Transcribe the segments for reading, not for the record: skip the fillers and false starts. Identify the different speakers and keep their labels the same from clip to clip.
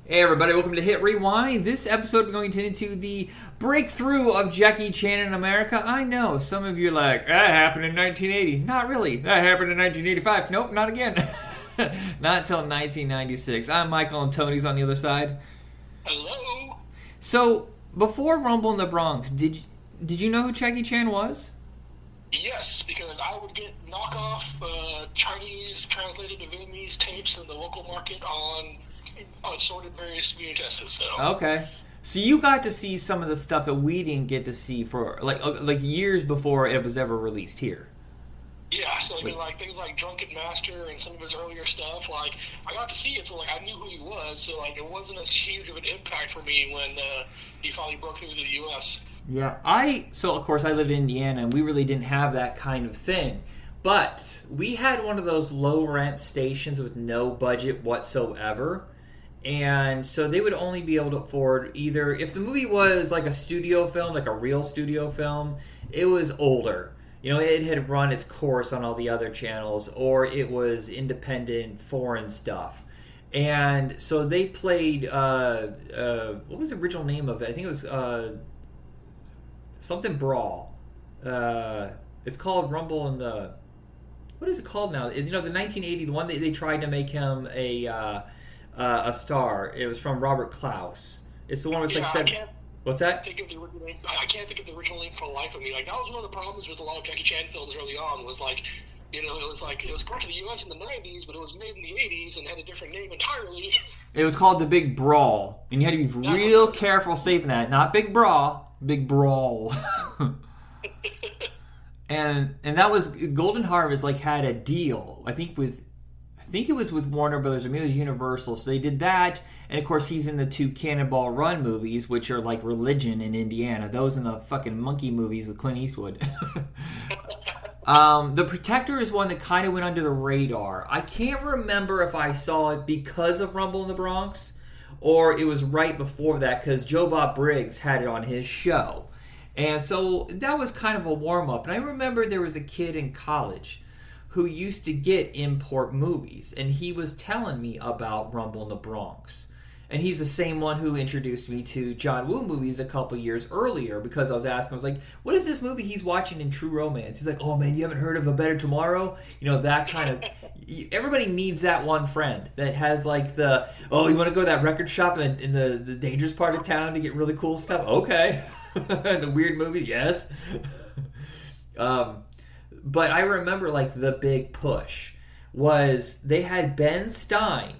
Speaker 1: Hey everybody, welcome to Hit Rewind. This episode we're going to get into the breakthrough of Jackie Chan in America. I know, some of you are like, that happened in 1980. Not really. That happened in 1985. Nope, not again. Not until 1996. I'm Michael and Tony's on the other side.
Speaker 2: Hello?
Speaker 1: So, before Rumble in the Bronx, did you know who Jackie Chan was?
Speaker 2: Yes, because I would get knockoff Chinese translated to Vietnamese tapes in the local market on assorted various VHSs. So
Speaker 1: Okay. So you got to see some of the stuff that we didn't get to see for like years before it was ever released here.
Speaker 2: yeah, so I mean,
Speaker 1: Wait.
Speaker 2: like things like Drunken Master and some of his earlier stuff. Like I got to see it, so like I knew who he was. So like it wasn't as huge of an impact for me when he finally broke through to the U.S.
Speaker 1: Yeah, so of course I lived in Indiana and we really didn't have that kind of thing. But we had one of those low rent stations with no budget whatsoever. And so they would only be able to afford either if the movie was like a studio film, like a real studio film, it was older. You know, it had run its course on all the other channels, or it was independent foreign stuff. And so they played what was the original name of it? I think it was something Brawl. It's called Rumble in the. What is it called now? You know, the 1980, the one they tried to make him a star. It was from Robert Klaus. It's the one where it's
Speaker 2: Yeah,
Speaker 1: like
Speaker 2: I
Speaker 1: seven.
Speaker 2: can't
Speaker 1: What's that?
Speaker 2: think of the original name. I can't think of the original name for the life of me. Like that was one of the problems with a lot of Jackie Chan films early on. Was like, it was brought to the U.S. in the '90s, but it was made in the '80s and had a different name entirely.
Speaker 1: It was called the Big Brawl, and you had to be real careful saving that. Not Big Brawl, Big Brawl. And that was Golden Harvest. Like had a deal. I think it was with Warner Brothers. I mean, it was Universal. So they did that, and of course, he's in the two Cannonball Run movies, which are like religion in Indiana. Those and the fucking monkey movies with Clint Eastwood. The Protector is one that kind of went under the radar. I can't remember if I saw it because of Rumble in the Bronx, or it was right before that because Joe Bob Briggs had it on his show. And so that was kind of a warm up. And I remember there was a kid in college who used to get import movies, and he was telling me about Rumble in the Bronx. And he's the same one who introduced me to John Woo movies a couple years earlier because I was asking, I was like, what is this movie he's watching in True Romance? He's like, oh man, you haven't heard of A Better Tomorrow? You know, that kind of. Everybody needs that one friend that has like oh, you want to go to that record shop in the dangerous part of town to get really cool stuff? Okay. The weird movies, yes. But I remember like the big push was they had Ben Stein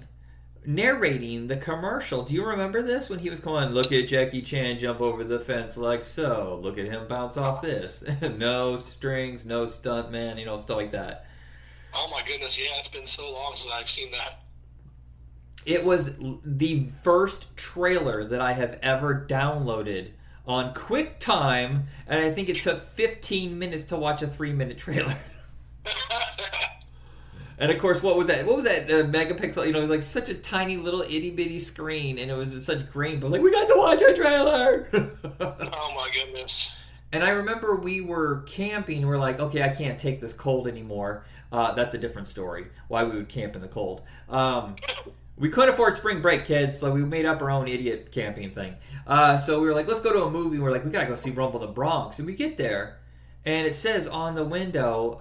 Speaker 1: narrating the commercial. Do you remember this when he was going, look at Jackie Chan jump over the fence like so, look at him bounce off this. No strings, no stunt man, you know, stuff like that.
Speaker 2: Oh my goodness, yeah, it's been so long since I've seen that.
Speaker 1: It was the first trailer that I have ever downloaded on QuickTime, and I think it took 15 minutes to watch a 3-minute trailer. And of course, what was that? What was that megapixel? You know, it was like such a tiny little itty bitty screen, and it was such green. But I was like, we got to watch a trailer.
Speaker 2: Oh my goodness.
Speaker 1: And I remember we were camping. And we're like, okay, I can't take this cold anymore. That's a different story. Why we would camp in the cold. We couldn't afford spring break, kids, so we made up our own idiot camping thing. So we were like, let's go to a movie. We're like, we gotta go see Rumble in the Bronx. And we get there, and it says on the window,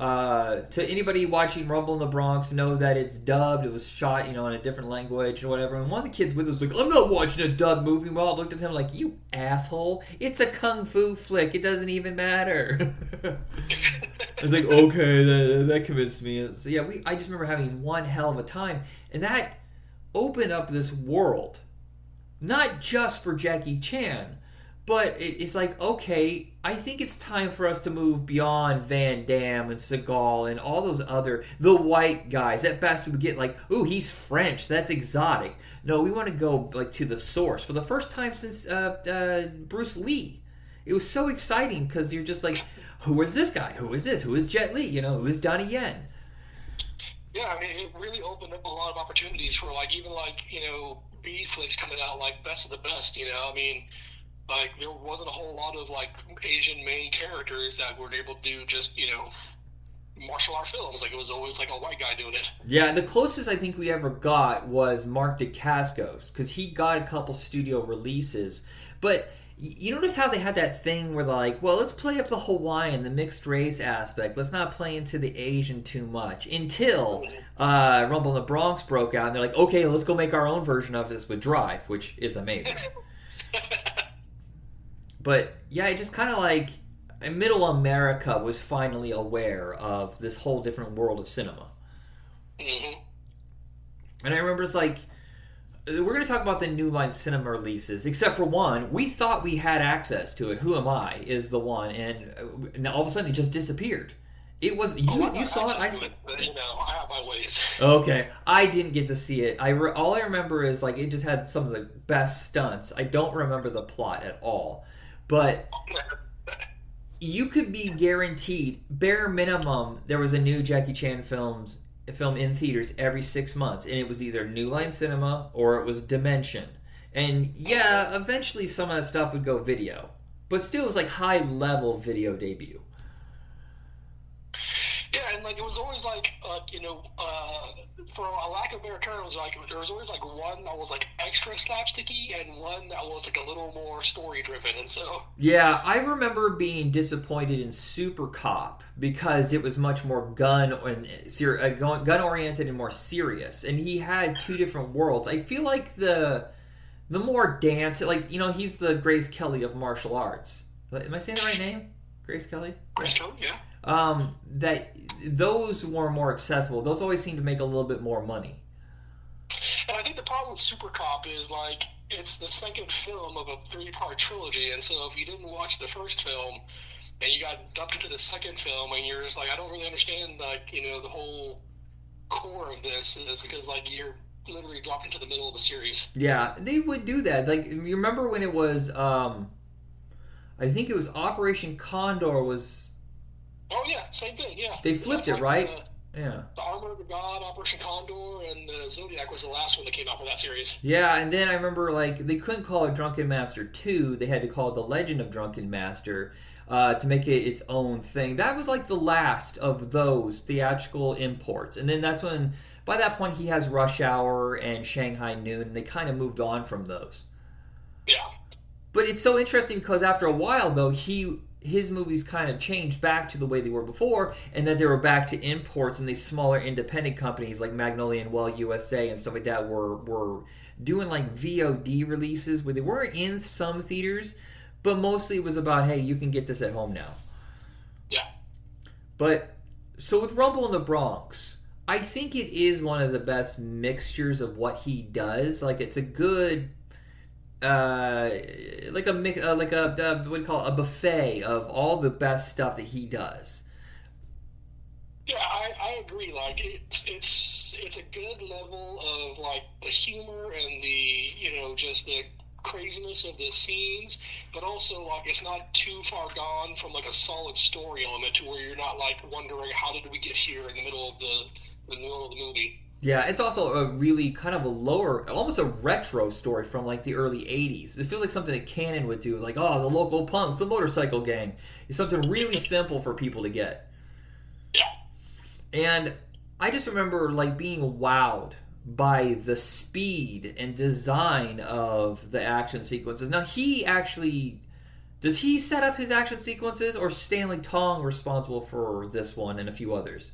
Speaker 1: to anybody watching Rumble in the Bronx, know that it's dubbed. It was shot, you know, in a different language or whatever. And one of the kids with us was like, I'm not watching a dubbed movie. We all looked at him like, you asshole. It's a kung fu flick. It doesn't even matter. I was like, okay, that convinced me. So yeah, I just remember having one hell of a time. And that open up this world, not just for Jackie Chan, but it's like, okay, I think it's time for us to move beyond Van Damme and Seagal and all those the white guys. At best, we would get like, ooh, he's French, that's exotic. No, we want to go like to the source. For the first time since Bruce Lee, it was so exciting because you're just like, who is this guy? Who is this? Who is Jet Li? You know, who is Donnie Yen?
Speaker 2: Yeah, I mean, it really opened up a lot of opportunities for like even like B flicks coming out like Best of the Best. I mean, like there wasn't a whole lot of like Asian main characters that were able to do just martial art films. Like, it was always like a white guy doing it.
Speaker 1: Yeah, the closest I think we ever got was Mark Dacascos, because he got a couple studio releases. But you notice how they had that thing where they're like, well, let's play up the Hawaiian, the mixed race aspect. Let's not play into the Asian too much. Until Rumble in the Bronx broke out, and they're like, okay, let's go make our own version of this with Drive, which is amazing. But yeah, it just kind of like Middle America was finally aware of this whole different world of cinema.
Speaker 2: Mm-hmm.
Speaker 1: And I remember it's like, we're going to talk about the New Line Cinema releases, except for one. We thought we had access to it. Who Am I is the one, and now all of a sudden it just disappeared. It was you saw it.
Speaker 2: But, I have my ways.
Speaker 1: Okay, I didn't get to see it. All I remember is like it just had some of the best stunts. I don't remember the plot at all, but you could be guaranteed, bare minimum, there was a new Jackie Chan film in theaters every 6 months, and it was either New Line Cinema or it was Dimension. And yeah, eventually some of that stuff would go video, but still it was like high level video debut.
Speaker 2: Yeah, and like it was always like, for a lack of better terms, like there was always like one that was like extra slapsticky and one that was like a little more story driven, and so.
Speaker 1: Yeah, I remember being disappointed in Super Cop because it was much more gun oriented and more serious, and he had two different worlds. I feel like the more dance, like he's the Grace Kelly of martial arts. Am I saying the right name? Grace Kelly?
Speaker 2: Grace Kelly, yeah.
Speaker 1: That those were more accessible. Those always seem to make a little bit more money.
Speaker 2: And I think the problem with Super Cop is like it's the second film of a 3-part trilogy, and so if you didn't watch the first film and you got dumped into the second film and you're just like, I don't really understand like the whole core of this, is because like you're literally dropped into the middle of a series.
Speaker 1: Yeah, they would do that. Like you remember when it was I think it was Operation Condor was.
Speaker 2: Oh yeah, same thing. Yeah,
Speaker 1: they flipped it, right? Yeah.
Speaker 2: The Armor of the God, Operation Condor, and Zodiac was the last one that came out for that series.
Speaker 1: Yeah, and then I remember like they couldn't call it Drunken Master 2; they had to call it The Legend of Drunken Master to make it its own thing. That was like the last of those theatrical imports, and then that's when, by that point, he has Rush Hour and Shanghai Noon, and they kind of moved on from those.
Speaker 2: Yeah.
Speaker 1: But it's so interesting because after a while, though, his movies kind of changed back to the way they were before, and that they were back to imports, and these smaller independent companies like Magnolia and Well USA and stuff like that were doing like VOD releases where they were in some theaters, but mostly it was about, hey, you can get this at home now.
Speaker 2: Yeah.
Speaker 1: But so with Rumble in the Bronx, I think it is one of the best mixtures of what he does. Like it's a good. Like a what do you call it? A buffet of all the best stuff that he does.
Speaker 2: Yeah, I agree. Like it's a good level of like the humor and the just the craziness of the scenes, but also like it's not too far gone from like a solid story element to where you're not like wondering how did we get here in the middle of the movie.
Speaker 1: Yeah, it's also a really kind of a lower, almost a retro story from like the early 80s. This feels like something that Cannon would do. Like, oh, the local punks, the motorcycle gang. It's something really simple for people to get.
Speaker 2: Yeah.
Speaker 1: And I just remember like being wowed by the speed and design of the action sequences. Now, does he set up his action sequences, or Stanley Tong responsible for this one and a few others?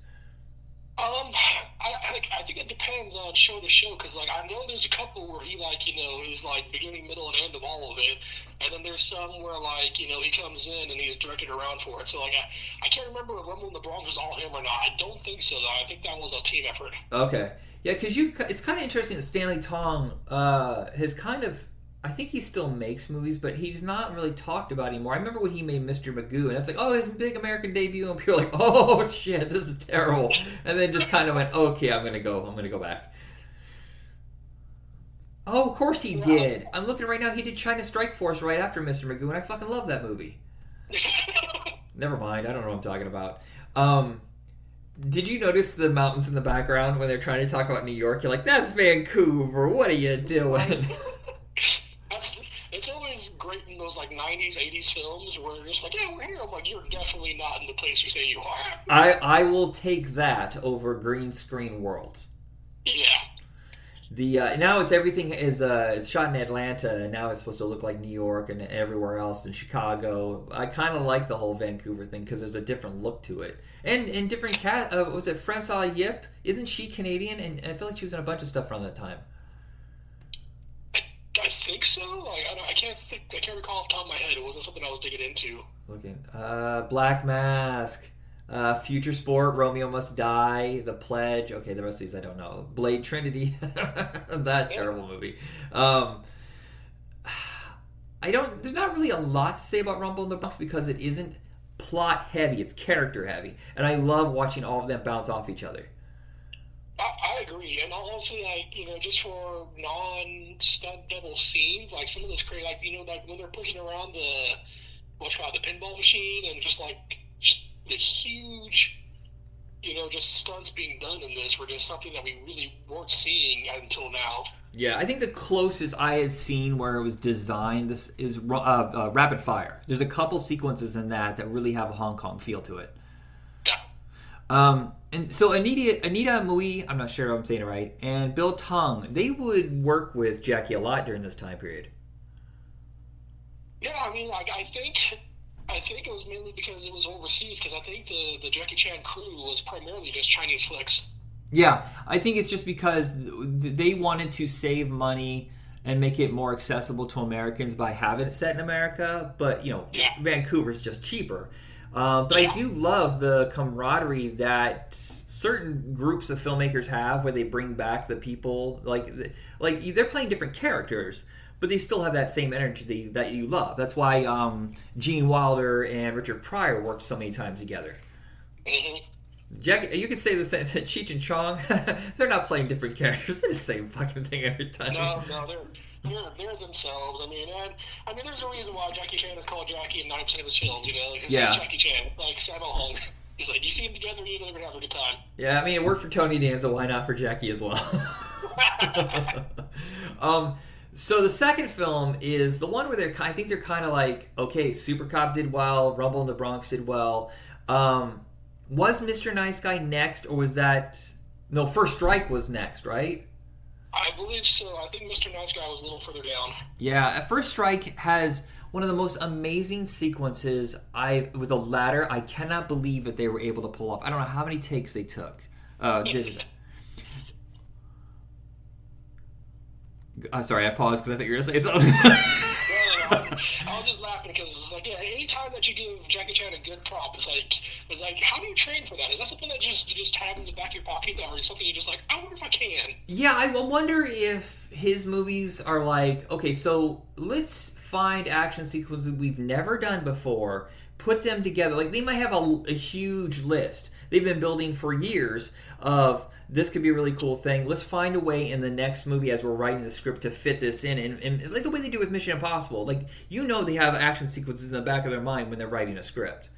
Speaker 2: I think it depends on show to show, because like I know there's a couple where he like is like beginning, middle, and end of all of it, and then there's some where like he comes in and he's directed around for it. So like I can't remember if Rumble in the Bronx was all him or not. I don't think so though. I think that was a team effort.
Speaker 1: Okay, yeah, because it's kind of interesting that Stanley Tong has kind of. I think he still makes movies, but he's not really talked about anymore. I remember when he made Mr. Magoo, and it's like, oh, his big American debut, and people were like, oh shit, this is terrible, and then just kind of went, okay, I'm gonna go back. Oh, of course he did. I'm looking right now. He did China Strike Force right after Mr. Magoo, and I fucking love that movie. Never mind, I don't know what I'm talking about. Did you notice the mountains in the background when they're trying to talk about New York? You're like, that's Vancouver. What are you doing?
Speaker 2: It's always great in those those like '90s, '80s films where they're just like, yeah, we're here. I'm like, you're definitely not in the place you say you are.
Speaker 1: I will take that over green screen worlds.
Speaker 2: Yeah.
Speaker 1: The now it's everything is shot in Atlanta, and now it's supposed to look like New York and everywhere else in Chicago. I kind of like the whole Vancouver thing because there's a different look to it, and different cat. Was it Francois Yip? Isn't she Canadian? And I feel like she was in a bunch of stuff around that time.
Speaker 2: I think so. Like I can't think. I can't recall off the top of my head. It wasn't something I was digging into.
Speaker 1: Looking, Black Mask. Future Sport, Romeo Must Die, The Pledge. Okay, the rest of these I don't know. Blade Trinity, that terrible movie. I don't. There's not really a lot to say about Rumble in the Bronx because it isn't plot heavy. It's character heavy, and I love watching all of them bounce off each other.
Speaker 2: I agree, and honestly, like just for non-stunt double scenes, like some of those crazy, like like when they're pushing around the pinball machine, and just like the huge, just stunts being done in this were just something that we really weren't seeing until now.
Speaker 1: Yeah, I think the closest I had seen where it was designed this is Rapid Fire. There's a couple sequences in that really have a Hong Kong feel to it.
Speaker 2: Yeah.
Speaker 1: And so Anita Mui, I'm not sure if I'm saying it right, and Bill Tung, they would work with Jackie a lot during this time period.
Speaker 2: Yeah, I mean, like I think it was mainly because it was overseas. Because I think the Jackie Chan crew was primarily just Chinese flicks.
Speaker 1: Yeah, I think it's just because they wanted to save money and make it more accessible to Americans by having it set in America. But
Speaker 2: Yeah.
Speaker 1: Vancouver's just cheaper. But I do love the camaraderie that certain groups of filmmakers have, where they bring back the people, like they're playing different characters, but they still have that same energy that you love. That's why Gene Wilder and Richard Pryor worked so many times together.
Speaker 2: Mm-hmm.
Speaker 1: Jack, you could say that Cheech and Chong, they're not playing different characters. They're the same fucking thing every time.
Speaker 2: No, they're themselves. I mean, there's a reason why Jackie Chan is called Jackie in 90% of his films. Like it's Jackie Chan, like Sammo Hung. He's like, you see them together, they're gonna have a good time.
Speaker 1: Yeah, I mean, it worked for Tony Danza. Why not for Jackie as well? So the second film is the one where I think they're kind of like, okay, Super Cop did well, Rumble in the Bronx did well. Was Mr. Nice Guy next, or was that... No, First Strike was next, right?
Speaker 2: I believe so. I think Mr. Nice Guy was a little further down.
Speaker 1: Yeah, First Strike has one of the most amazing sequences with a ladder. I cannot believe that they were able to pull off. I don't know how many takes they took. Sorry, I paused because I thought you were going to say something.
Speaker 2: I was just laughing because it's like, yeah, anytime that you give Jackie Chan a good prop, it's like, how do you train for that? Is that something that you just have in the back of your pocket, or is something you just like, I wonder if I can?
Speaker 1: Yeah, I wonder if his movies are like, okay, so let's find action sequences we've never done before, put them together. Like, they might have a huge list they've been building for years of, this could be a really cool thing. Let's find a way in the next movie as we're writing the script to fit this in. And like the way they do with Mission Impossible. Like, they have action sequences in the back of their mind when they're writing a script.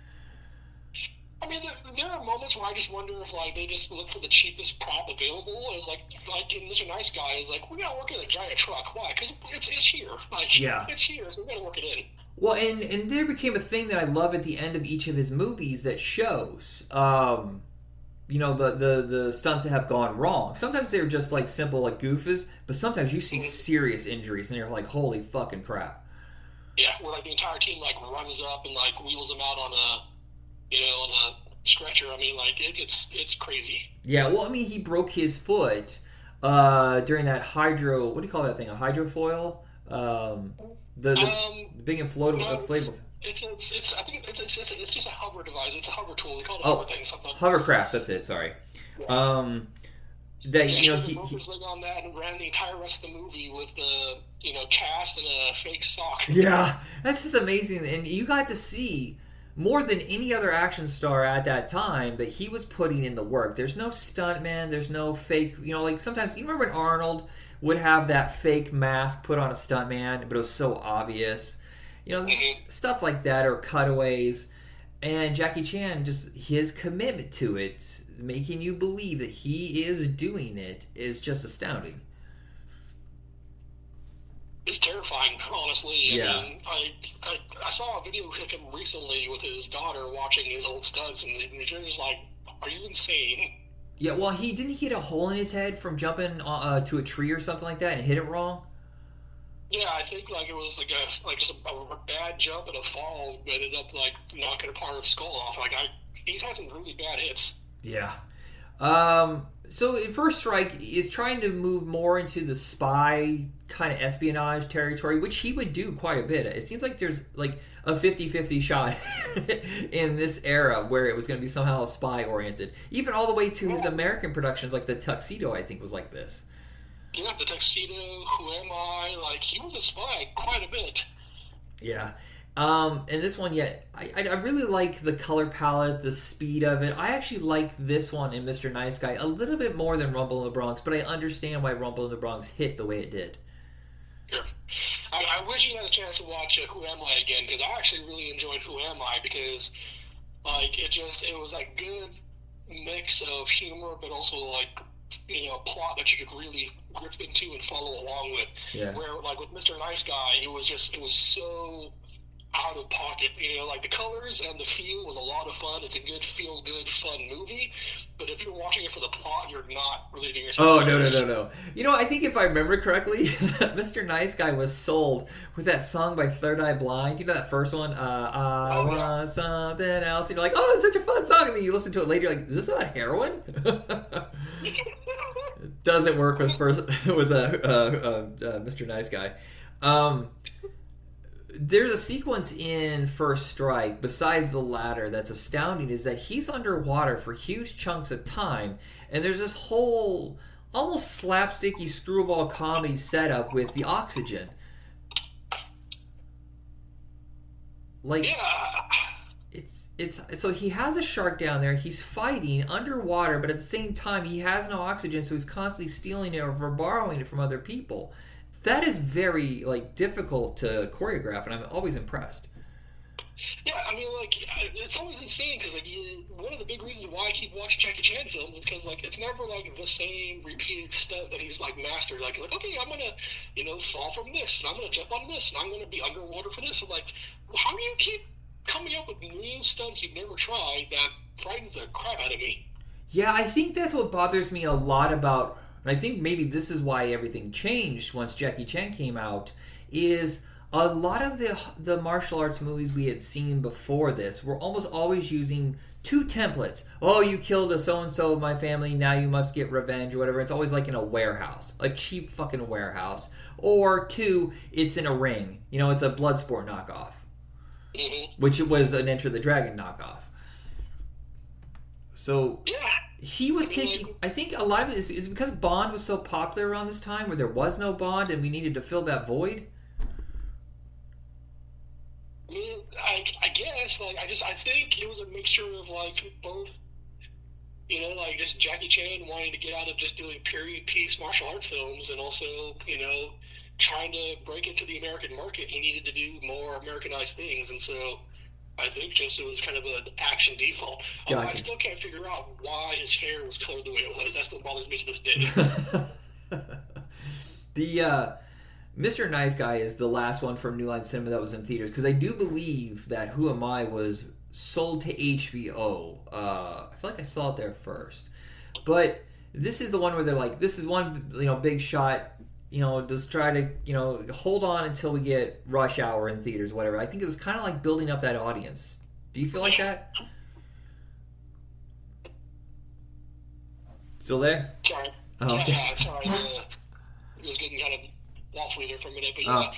Speaker 2: I mean, there are moments where I just wonder if, like, they just look for the cheapest prop available. It's like in Mr. Nice Guy, is like, we gotta work in a giant truck. Why? Because it's here. Like, yeah. It's here, so we gotta work it in.
Speaker 1: Well, and there became a thing that I love at the end of each of his movies that shows... the stunts that have gone wrong. Sometimes they're just like simple like goofs, but sometimes you see serious injuries and you're like, holy fucking crap.
Speaker 2: Yeah, where like the entire team like runs up and like wheels them out on a stretcher. I mean, like it's crazy.
Speaker 1: Yeah, well, I mean, he broke his foot during that what do you call that thing? A hydrofoil? The big inflatable.
Speaker 2: I think it's just a hover device. It's a hover tool. They call it a hover thing. Something.
Speaker 1: Hovercraft. That's it. Sorry.
Speaker 2: Yeah.
Speaker 1: He
Speaker 2: broke his leg on that and ran the entire rest of the movie with the cast and a fake sock.
Speaker 1: Yeah, that's just amazing, and you got to see more than any other action star at that time that he was putting in the work. There's no stuntman. There's no fake. Like sometimes you remember when Arnold would have that fake mask put on a stuntman, but it was so obvious. Stuff like that, or cutaways. And Jackie Chan, just his commitment to it, making you believe that he is doing it, is just astounding.
Speaker 2: It's terrifying, honestly.
Speaker 1: Yeah.
Speaker 2: I mean, I saw a video of him recently with his daughter watching his old stunts, and they're just like, "Are you insane?"
Speaker 1: Yeah, well, he didn't he hit a hole in his head from jumping to a tree or something like that and hit it wrong.
Speaker 2: Yeah, I think like it was like just a bad jump and a fall that ended up like knocking a part of his skull off. He's had some really bad hits.
Speaker 1: Yeah. So First Strike is trying to move more into the spy kind of espionage territory, which he would do quite a bit. It seems like there's like a 50-50 shot in this era where it was going to be somehow spy oriented. Even all the way to his American productions like The Tuxedo, I think was like this.
Speaker 2: Yeah, The Tuxedo, Who Am I? Like, he was a spy quite a bit.
Speaker 1: Yeah. And this one, yeah, I really like the color palette, the speed of it. I actually like this one in Mr. Nice Guy a little bit more than Rumble in the Bronx, but I understand why Rumble in the Bronx hit the way it did.
Speaker 2: Yeah. I wish you had a chance to watch Who Am I again, because I actually really enjoyed Who Am I, because like it was like good mix of humor, but also like a plot that you could really grip into and follow along with.
Speaker 1: Yeah.
Speaker 2: Where like with Mr. Nice Guy, it was so out of pocket. Like the colors and the feel was a lot of fun. It's a good feel good fun movie. But if you're watching it for the plot, you're not really doing yourself.
Speaker 1: Oh no! I think if I remember correctly, Mr. Nice Guy was sold with that song by Third Eye Blind. You know that first one? I want something else. And you're like, oh, it's such a fun song. And then you listen to it later, you're like, is this about heroin? It doesn't work with Mr. Nice Guy. There's a sequence in First Strike, besides the latter, that's astounding, is that he's underwater for huge chunks of time, and there's this whole almost slapsticky screwball comedy setup with the oxygen. Like,
Speaker 2: yeah.
Speaker 1: It's so he has a shark down there, he's fighting underwater, but at the same time he has no oxygen, so he's constantly stealing it or borrowing it from other people. That is very difficult to choreograph, and I'm always impressed.
Speaker 2: Yeah, I mean, it's always insane because one of the big reasons why I keep watching Jackie Chan films is because it's never the same repeated stuff that he's mastered. Okay, I'm gonna fall from this, and I'm gonna jump on this, and I'm gonna be underwater for this. And how do you keep coming up with new stunts you've never tried that frightens the crap out of me?
Speaker 1: Yeah, I think that's what bothers me a lot about. And I think maybe this is why everything changed once Jackie Chan came out, is a lot of the martial arts movies we had seen before this were almost always using two templates. Oh, you killed a so-and-so of my family, now you must get revenge or whatever. It's always in a warehouse, a cheap fucking warehouse. Or two, it's in a ring. It's a Bloodsport knockoff, which was an Enter the Dragon knockoff. So...
Speaker 2: yeah.
Speaker 1: He was taking... I think a lot of it is because Bond was so popular around this time where there was no Bond and we needed to fill that void.
Speaker 2: I guess, I think it was a mixture of, both, just Jackie Chan wanting to get out of just doing period piece martial art films and also, trying to break into the American market. He needed to do more Americanized things, and so... I think just it was kind of an action default. Although I still can't figure out why his hair was colored the way it was. That still bothers me to this day.
Speaker 1: The Mr. Nice Guy is the last one from New Line Cinema that was in theaters, because I do believe that Who Am I was sold to HBO. I feel like I saw it there first. But this is the one where they're like, this is one big shot, just try to, hold on until we get Rush Hour in theaters, whatever. I think it was kind of like building up that audience. Do you feel like that? Still there?
Speaker 2: Sorry.
Speaker 1: Oh, okay.
Speaker 2: Yeah, sorry. It was getting kind of waffly there for a minute, but yeah.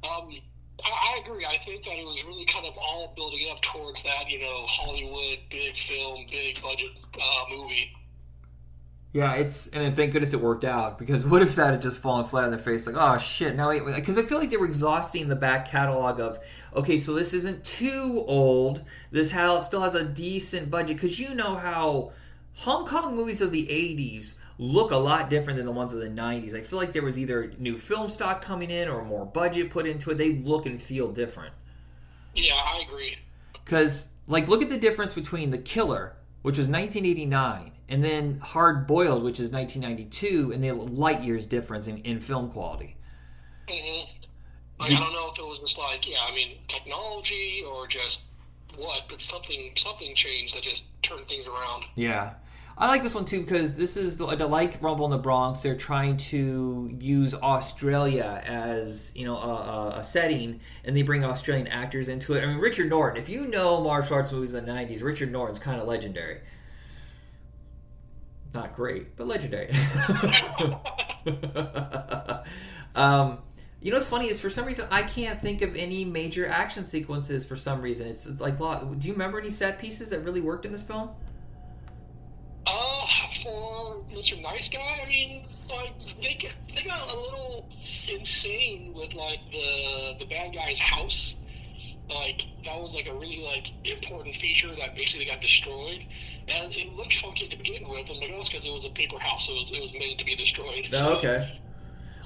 Speaker 2: I agree. I think that it was really kind of all building up towards that, Hollywood, big film, big budget movie.
Speaker 1: Yeah, and thank goodness it worked out, because what if that had just fallen flat on their face, oh shit, now wait, because I feel like they were exhausting the back catalog of, okay, so this isn't too old, this still has a decent budget, because how Hong Kong movies of the 80s look a lot different than the ones of the 90s. I feel like there was either new film stock coming in or more budget put into it. They look and feel different.
Speaker 2: Yeah, I agree.
Speaker 1: Because, look at the difference between The Killer, which was 1989, and then Hard Boiled, which is 1992, and they have light years difference in film quality.
Speaker 2: Mm-hmm. Like, I
Speaker 1: Did,
Speaker 2: don't know if it was just like, yeah, I mean, technology or just what, but something changed that just turned things around.
Speaker 1: yeah. I like this one too because this is like Rumble in the Bronx. They're trying to use Australia as a setting, and they bring Australian actors into it. I mean, Richard Norton. If you know martial arts movies in the '90s, Richard Norton's kind of legendary. Not great, but legendary. um, what's funny is for some reason I can't think of any major action sequences. For some reason, it's like do you remember any set pieces that really worked in this film?
Speaker 2: For Mr. Nice Guy, I mean, like they got a little insane with like the bad guy's house. Like that was like a really like important feature that basically got destroyed, and it looked funky to begin with. And like that's because it was a paper house, so it was made to be destroyed.
Speaker 1: Oh,
Speaker 2: So,
Speaker 1: okay.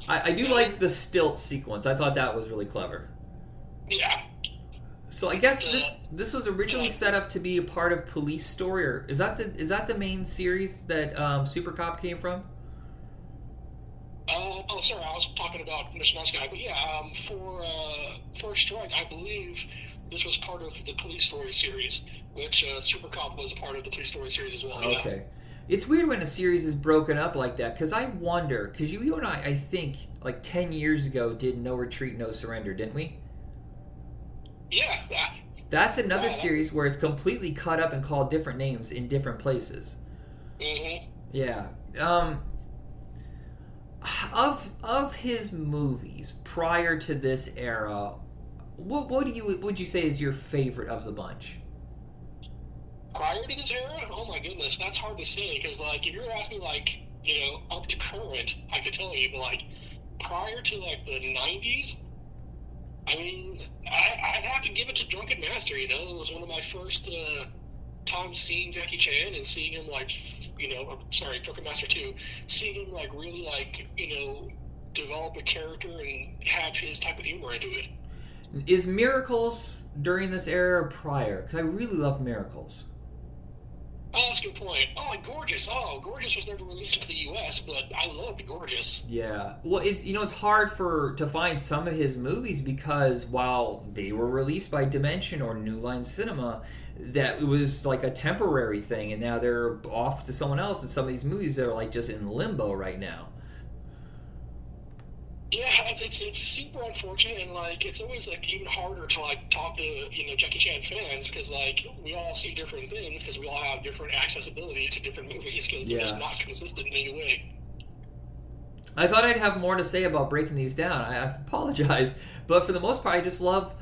Speaker 1: I do like the stilt sequence. I thought that was really clever.
Speaker 2: yeah.
Speaker 1: So I guess
Speaker 2: Uh,
Speaker 1: this was originally set up to be a part of Police Story, or is that the main series that Super Cop came from?
Speaker 2: oh, sorry, I was talking about Mr. Nice Guy, but yeah, for First Strike, I believe this was part of the Police Story series, which Super Cop was a part of the Police Story series as well. Yeah.
Speaker 1: Okay. It's weird when a series is broken up like that because I wonder because you and I think like 10 years ago did No Retreat, No Surrender, didn't we?
Speaker 2: Yeah, yeah.
Speaker 1: That's another
Speaker 2: Yeah,
Speaker 1: series where it's completely cut up and called different names in different places.
Speaker 2: Mm-hmm.
Speaker 1: Yeah. Of his movies prior to this era, what would you say is your favorite of the bunch?
Speaker 2: Prior to this era, oh my goodness, that's hard to say because like if you're asking like up to current, I could tell you, but like prior to like the '90s, I mean, I'd have to give it to Drunken Master. It was one of my first times seeing Jackie Chan and seeing him like sorry, Drunken Master 2, seeing him like really like develop a character and have his type of humor into it.
Speaker 1: Is Miracles during this era or prior? Because I really love Miracles.
Speaker 2: Oh, that's a good point. Oh, like Gorgeous. Oh, Gorgeous was never released into the U.S., but I loved Gorgeous.
Speaker 1: Yeah. Well, it's hard to find some of his movies because while they were released by Dimension or New Line Cinema, that it was like a temporary thing, and now they're off to someone else. And some of these movies are like just in limbo right now.
Speaker 2: Yeah, it's super unfortunate, and like it's always like even harder to like talk to Jackie Chan fans because like we all see different things because we all have different accessibility to different movies because they're just not consistent in any way.
Speaker 1: I thought I'd have more to say about breaking these down. I apologize, but for the most part, I just love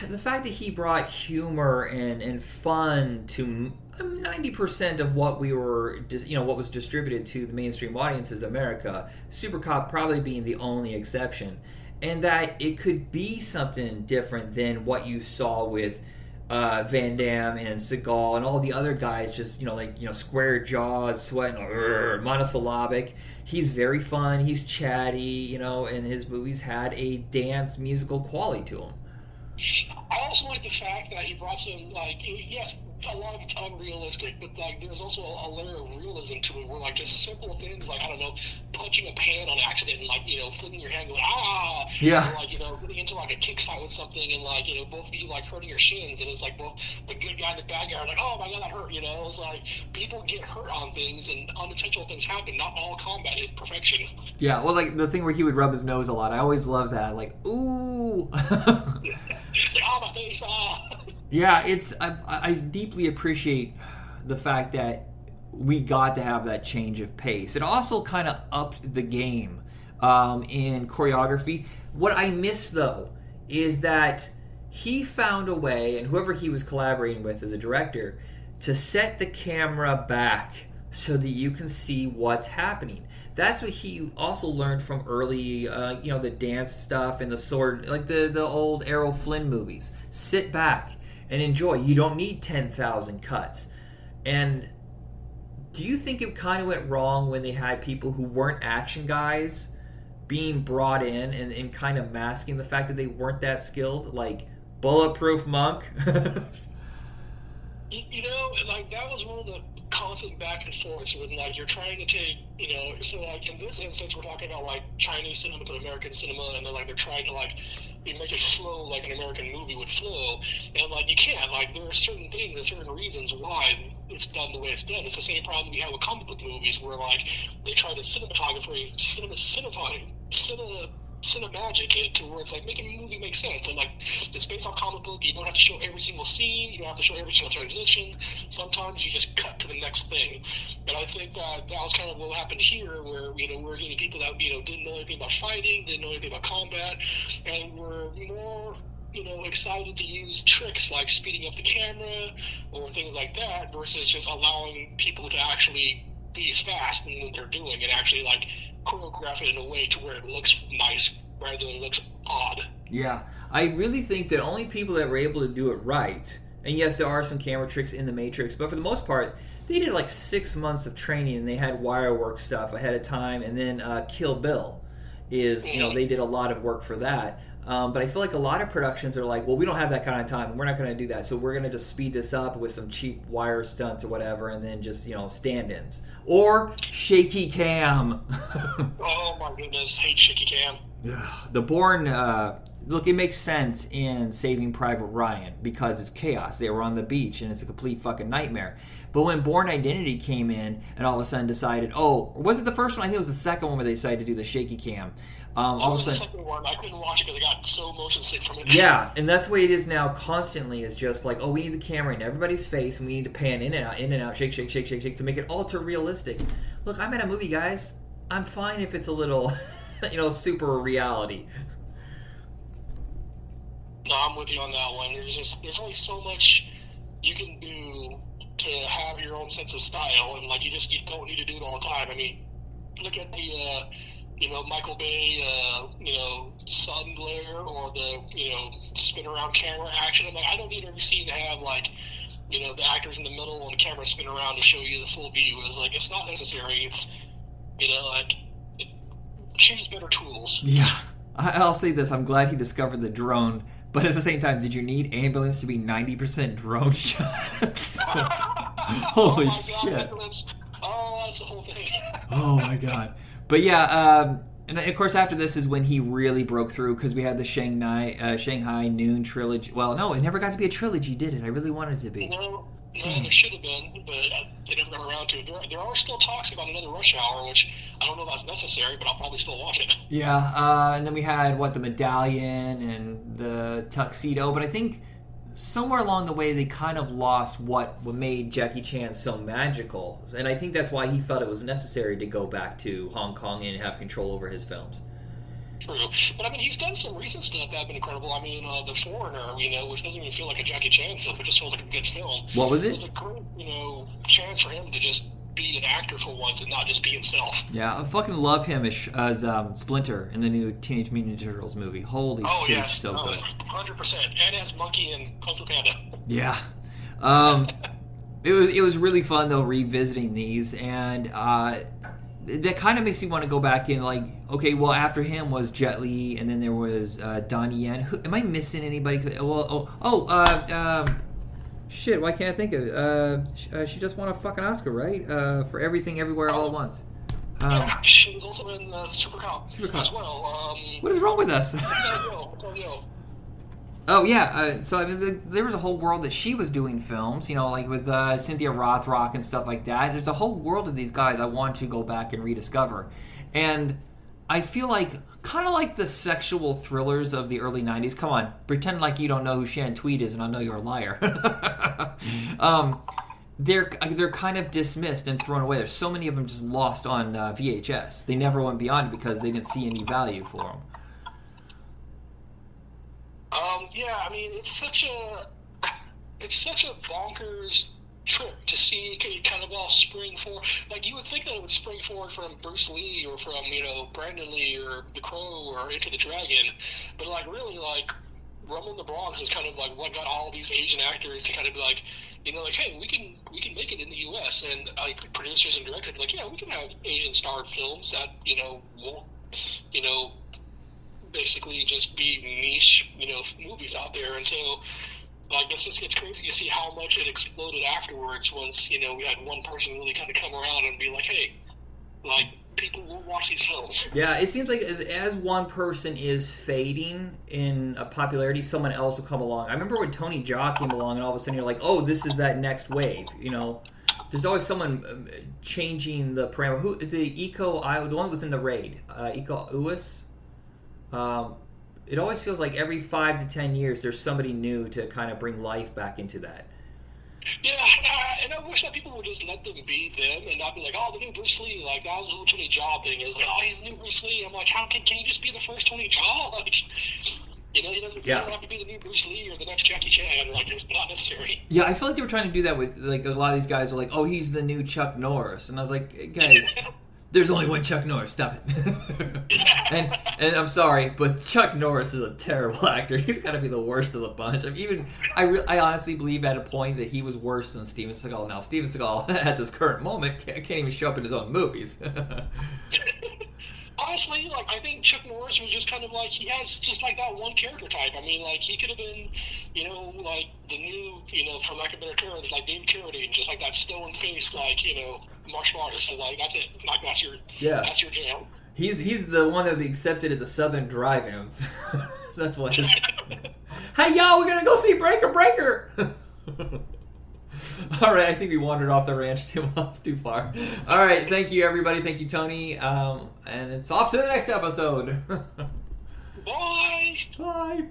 Speaker 1: the fact that he brought humor and fun to 90% of what what was distributed to the mainstream audiences in America. Super Cop probably being the only exception, and that it could be something different than what you saw with Van Damme and Seagal and all the other guys, just square jawed, sweating, monosyllabic. He's very fun. He's chatty, and his movies had a dance musical quality to them.
Speaker 2: I also like the fact that he brought some yes, a lot of it's unrealistic, but like there's also a layer of realism to it where like just simple things like I don't know, punching a pan on accident and like flicking your hand going
Speaker 1: yeah,
Speaker 2: or like getting into like a kick fight with something and like both of you like hurting your shins and it's like both the good guy and the bad guy are like oh my god that hurt it's like people get hurt on things and unintentional things happen. Not all combat is perfection.
Speaker 1: Yeah, well, like the thing where he would rub his nose a lot. I always loved that. Like, ooh.
Speaker 2: It's like, my face,
Speaker 1: Yeah, I deeply appreciate the fact that we got to have that change of pace. It also kind of upped the game in choreography. What I miss, though, is that he found a way, and whoever he was collaborating with as a director, to set the camera back so that you can see what's happening. That's what he also learned from early, the dance stuff and the sword, like the old Errol Flynn movies. Sit back and enjoy. You don't need 10,000 cuts. And do you think it kind of went wrong when they had people who weren't action guys being brought in and kind of masking the fact that they weren't that skilled? Like Bulletproof Monk?
Speaker 2: like that was one of the constant back and forth when like you're trying to take, so like in this instance we're talking about like Chinese cinema to American cinema, and then like they're trying to like make it flow like an American movie would flow, and like you can't, like there are certain things and certain reasons why it's done the way it's done. It's the same problem we have with comic book movies where like they try to cinemagic it to where it's like making a movie make sense, and like it's based on comic book. You don't have to show every single scene, you don't have to show every single transition. Sometimes you just cut to the next thing, and I think that was kind of what happened here, where we're getting people that didn't know anything about fighting, didn't know anything about combat, and were more excited to use tricks like speeding up the camera or things like that versus just allowing people to actually be fast in what they're doing and actually like choreograph it in a way to where it looks nice rather than it looks odd.
Speaker 1: Yeah, I really think that only people that were able to do it right, and yes, there are some camera tricks in the Matrix, but for the most part, they did like 6 months of training and they had wire work stuff ahead of time, and then Kill Bill is, they did a lot of work for that. But I feel like a lot of productions are like, well, we don't have that kind of time. We're not going to do that. So we're going to just speed this up with some cheap wire stunts or whatever, and then just, stand-ins. Or shaky cam.
Speaker 2: Oh, my goodness. Hate shaky cam.
Speaker 1: Yeah. The Bourne, look, it makes sense in Saving Private Ryan because it's chaos. They were on the beach, and it's a complete fucking nightmare. But when Bourne Identity came in and all of a sudden decided, was it the first one? I think it was the second one where they decided to do the shaky cam. All of a sudden,
Speaker 2: the second one. I couldn't watch it because I got so motion sick from it.
Speaker 1: Yeah, and that's the way it is now constantly. Is just like, we need the camera in everybody's face, and we need to pan in and out, shake, shake, shake, shake, shake, to make it ultra realistic. Look, I'm at a movie, guys. I'm fine if it's a little, super reality.
Speaker 2: No, I'm with you on that one. There's only so much you can do to have your own sense of style, and like you don't need to do it all the time. I mean, look at the Michael Bay, sun glare or the spin around camera action. I'm like, I don't need every scene to have like the actors in the middle and the camera spin around to show you the full view. It's not necessary. It's choose better tools.
Speaker 1: Yeah, I'll say this: I'm glad he discovered the drone. But at the same time, did you need ambulance to be 90% drone shots? Holy shit.
Speaker 2: Oh, that's the whole thing.
Speaker 1: Oh my god. But yeah, and of course after this is when he really broke through, because we had the Shanghai Noon trilogy. Well, no, it never got to be a trilogy, did it? I really wanted it to be.
Speaker 2: No, there should have been, but they never got around to it. There are still talks about another Rush Hour, which I don't know if that's necessary, but I'll probably still watch it.
Speaker 1: Yeah, and then we had, the medallion and the tuxedo, but I think somewhere along the way they kind of lost what made Jackie Chan so magical, and I think that's why he felt it was necessary to go back to Hong Kong and have control over his films.
Speaker 2: True, but I mean, he's done some recent stuff that have been incredible. I mean, The Foreigner, which doesn't even feel like a Jackie Chan film; it just feels like a good film.
Speaker 1: What was it?
Speaker 2: It was a great, chance for him to just be an actor for once and not just be himself.
Speaker 1: Yeah, I fucking love him as Splinter in the new Teenage Mutant Ninja Turtles movie. Holy shit,
Speaker 2: yes.
Speaker 1: so good.
Speaker 2: 100%. And as Monkey and Kung Fu Panda.
Speaker 1: Yeah. It was really fun though revisiting these, and that kind of makes me want to go back and okay, well after him was Jet Li, and then there was Donnie Yen. Am I missing anybody? Shit, why can't I think of it? She just won a fucking Oscar, right? For Everything Everywhere All at Once.
Speaker 2: She was also in Super Cop as well.
Speaker 1: What is wrong with us? Oh yeah, so I mean, there was a whole world that she was doing films, with Cynthia Rothrock and stuff like that. There's a whole world of these guys I want to go back and rediscover, and I feel kind of like the sexual thrillers of the early '90s. Come on, pretend like you don't know who Shannon Tweed is, and I'll know you're a liar. They're kind of dismissed and thrown away. There's so many of them just lost on VHS. They never went beyond it because they didn't see any value for them.
Speaker 2: Yeah, I mean, it's such a bonkers trip to see kind of all spring forward. Like, you would think that it would spring forward from Bruce Lee or from, Brandon Lee or The Crow or Enter the Dragon, but really Rumble in the Bronx is kind of what got all these Asian actors to kind of be hey, we can make it in the U.S. and producers and directors yeah, we can have Asian starred films that won't basically just be niche movies out there. And so Like it's crazy to see how much it exploded afterwards. Once we had one person really kind of come around and be like, "Hey, like people will watch these films."
Speaker 1: Yeah, it seems like as one person is fading in popularity, someone else will come along. I remember when Tony Jaa came along, and all of a sudden you're like, "Oh, this is that next wave." There's always someone changing the parameter. Who the one that was in the raid, Iko Uwais. It always feels like every 5 to 10 years there's somebody new to kind of bring life back into that.
Speaker 2: Yeah, and I wish that people would just let them be them and not be like, "Oh, the new Bruce Lee." Like that was the whole Tony Jaa thing. Is like, "Oh, he's the new Bruce Lee." I'm like, how can you just be the first Tony Jaa? Like, he doesn't have to be the new Bruce Lee or the next Jackie Chan. Like, it's not necessary.
Speaker 1: Yeah, I feel like they were trying to do that with like a lot of these guys were like, "Oh, he's the new Chuck Norris," and I was like, "Guys, there's only one Chuck Norris. Stop it." and I'm sorry, but Chuck Norris is a terrible actor. He's got to be the worst of the bunch. I honestly believe at a point that he was worse than Steven Seagal. Now, Steven Seagal at this current moment can't even show up in his own movies.
Speaker 2: Honestly, like I think Chuck Norris was just kind of like he has just like that one character type. I mean, like he could have been, like the new, for lack of better terms, like David Carradine, just like that stone faced, like martial artist. So, like that's it. Like that's your jam.
Speaker 1: He's the one that would be accepted at the Southern drive-ins. That's what. Hey y'all, we're gonna go see Breaker. All right, I think we wandered off the ranch too far. All right, thank you everybody. Thank you Tony. And it's off to the next episode.
Speaker 2: Bye.
Speaker 1: Bye.